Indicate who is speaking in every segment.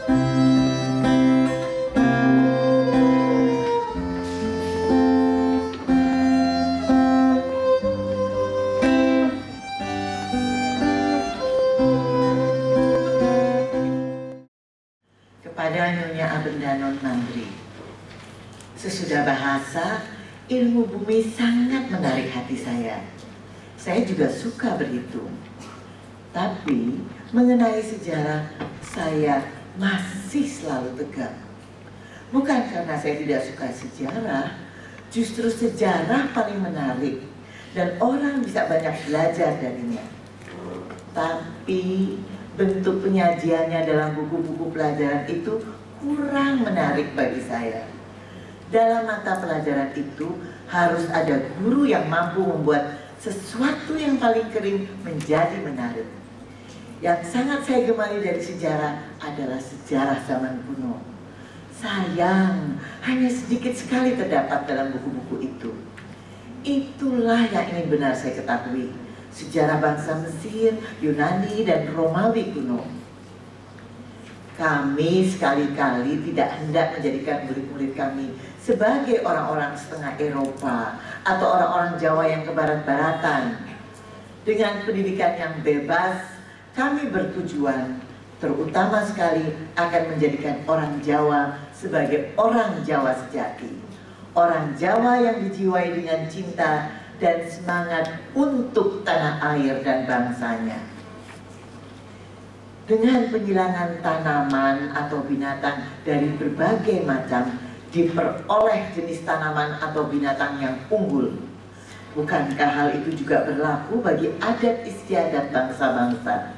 Speaker 1: Kepada Nyonya Abendanon Mandri, sesudah bahasa, ilmu bumi sangat menarik hati saya. Saya juga suka berhitung. Tapi mengenai sejarah, saya masih selalu tegak. Bukan karena saya tidak suka sejarah, justru sejarah paling menarik dan orang bisa banyak belajar darinya. Tapi bentuk penyajiannya dalam buku-buku pelajaran itu kurang menarik bagi saya. Dalam mata pelajaran itu harus ada guru yang mampu membuat sesuatu yang paling kering menjadi menarik. Yang sangat saya gemari dari sejarah adalah sejarah zaman kuno. Sayang, hanya sedikit sekali terdapat dalam buku-buku itu. Itulah yang ingin benar saya ketahui. Sejarah bangsa Mesir, Yunani, dan Romawi kuno. Kami sekali-kali tidak hendak menjadikan murid-murid kami sebagai orang-orang setengah Eropa atau orang-orang Jawa yang kebarat-baratan. Dengan pendidikan yang bebas, kami bertujuan terutama sekali akan menjadikan orang Jawa sebagai orang Jawa sejati. Orang Jawa yang dijiwai dengan cinta dan semangat untuk tanah air dan bangsanya. Dengan penghilangan tanaman atau binatang dari berbagai macam, diperoleh jenis tanaman atau binatang yang unggul. Bukankah hal itu juga berlaku bagi adat istiadat bangsa-bangsa?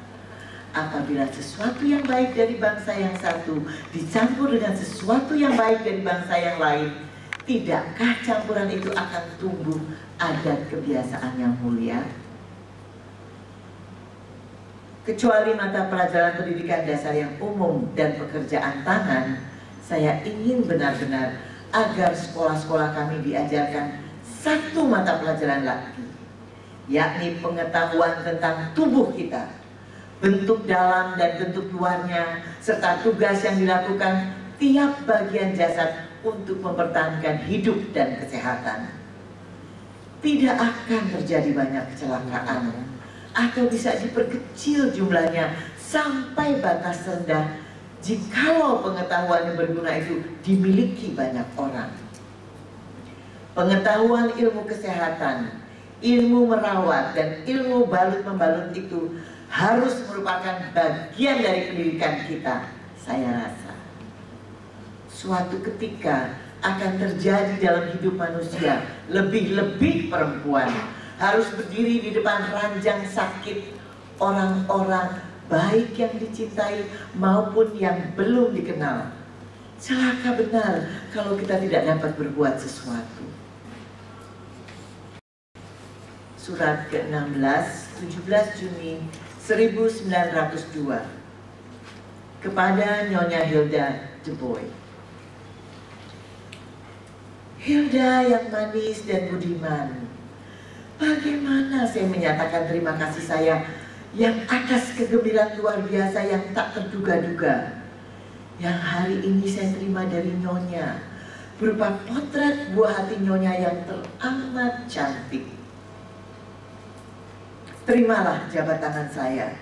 Speaker 1: Apabila sesuatu yang baik dari bangsa yang satu dicampur dengan sesuatu yang baik dari bangsa yang lain, tidakkah campuran itu akan tumbuh adat kebiasaan yang mulia? Kecuali mata pelajaran pendidikan dasar yang umum dan pekerjaan tangan, saya ingin benar-benar agar sekolah-sekolah kami diajarkan satu mata pelajaran lagi, yakni pengetahuan tentang tubuh kita, bentuk dalam dan bentuk luarnya, serta tugas yang dilakukan tiap bagian jasad untuk mempertahankan hidup dan kesehatan. Tidak akan terjadi banyak kecelakaan atau bisa diperkecil jumlahnya sampai batas rendah jikalau pengetahuan yang berguna itu dimiliki banyak orang. Pengetahuan ilmu kesehatan, ilmu merawat, dan ilmu balut-membalut itu harus merupakan bagian dari pendidikan kita, saya rasa. Suatu ketika akan terjadi dalam hidup manusia, lebih-lebih perempuan harus berdiri di depan ranjang sakit orang-orang baik yang dicintai maupun yang belum dikenal. Celaka benar kalau kita tidak dapat berbuat sesuatu. Surat ke-16, 17 Juni 1902 kepada Nyonya Hilda de Boy. Hilda yang manis dan budiman, bagaimana saya menyatakan terima kasih saya yang atas kegembiraan luar biasa yang tak terduga-duga yang hari ini saya terima dari Nyonya, berupa potret buah hati Nyonya yang teramat cantik. Terimalah jabat tangan saya.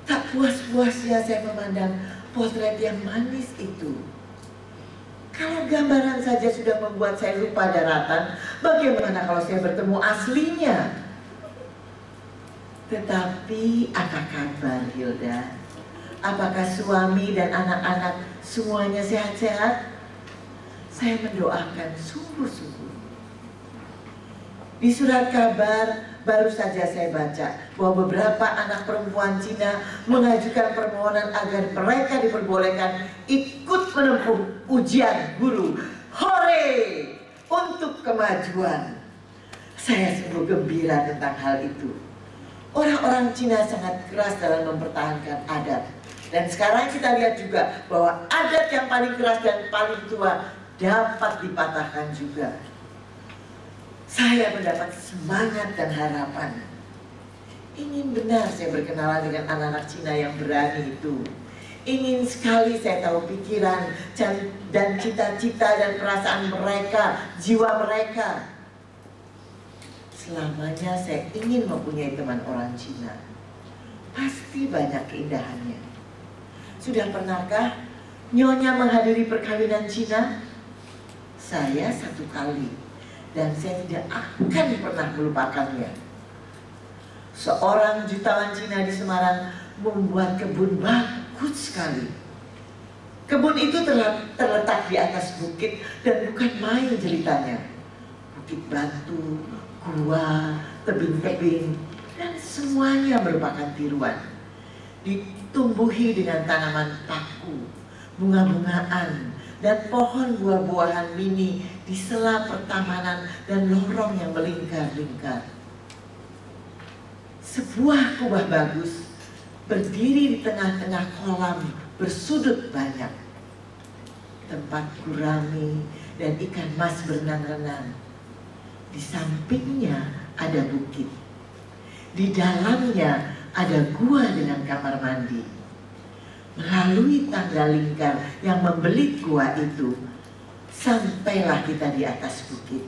Speaker 1: Tak puas-puasnya saya memandang potret yang manis itu. Kalau gambaran saja sudah membuat saya lupa daratan, bagaimana kalau saya bertemu aslinya? Tetapi apa kabar Hilda? Apakah suami dan anak-anak semuanya sehat-sehat? Saya mendoakan sungguh-sungguh. Di surat kabar baru saja saya baca bahwa beberapa anak perempuan Cina mengajukan permohonan agar mereka diperbolehkan ikut menempuh ujian guru. Hore! Untuk kemajuan. Saya sungguh gembira tentang hal itu. Orang-orang Cina sangat keras dalam mempertahankan adat. Dan sekarang kita lihat juga bahwa adat yang paling keras dan paling tua dapat dipatahkan juga. Saya mendapat semangat dan harapan. Ingin benar saya berkenalan dengan anak-anak Cina yang berani itu. Ingin sekali saya tahu pikiran dan cita-cita dan perasaan mereka, jiwa mereka. Selamanya saya ingin mempunyai teman orang Cina. Pasti banyak keindahannya. Sudah pernahkah Nyonya menghadiri perkawinan Cina? Saya 1 kali, dan saya tidak akan pernah melupakannya. Seorang jutawan Cina di Semarang membuat kebun bagus sekali. Kebun itu terletak di atas bukit dan bukan main ceritanya. Bukit batu, gua, tebing-tebing, dan semuanya merupakan tiruan. Ditumbuhi dengan tanaman paku, bunga-bungaan, dan pohon buah-buahan mini di sela pertamanan dan lorong yang melingkar-lingkar. Sebuah kubah bagus berdiri di tengah-tengah kolam bersudut banyak. Tempat gurami dan ikan mas berenang-renang. Di sampingnya ada bukit. Di dalamnya ada gua dengan kamar mandi. Melalui tangga lingkar yang membelit gua itu, sampailah kita di atas bukit.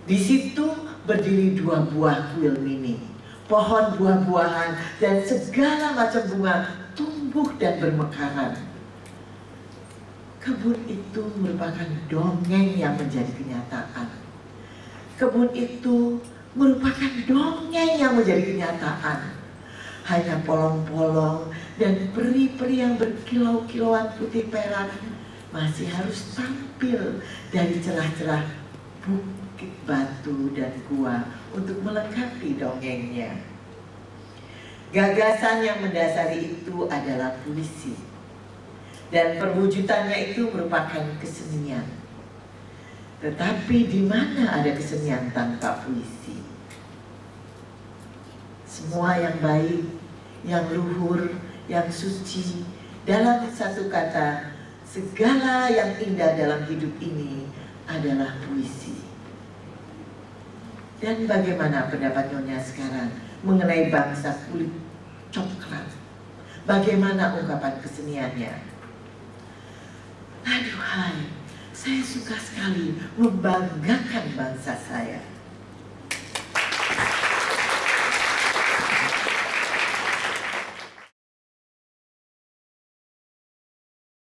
Speaker 1: Di situ berdiri 2 buah kuil mini, pohon buah-buahan dan segala macam bunga tumbuh dan bermekaran. Kebun itu merupakan dongeng yang menjadi kenyataan. Kebun itu merupakan dongeng yang menjadi kenyataan. Hanya polong-polong dan peri-peri yang berkilau-kilauan putih perak masih harus tampil dari celah-celah bukit batu dan gua untuk melengkapi dongengnya. Gagasan yang mendasari itu adalah puisi, dan perwujudannya itu merupakan kesenian. Tetapi di mana ada kesenian tanpa puisi? Semua yang baik, yang luhur, yang suci, dalam satu kata, segala yang indah dalam hidup ini adalah puisi. Dan bagaimana pendapat Nyonya sekarang mengenai bangsa kulit coklat? Bagaimana ungkapan keseniannya? Aduhai, saya suka sekali membanggakan bangsa saya.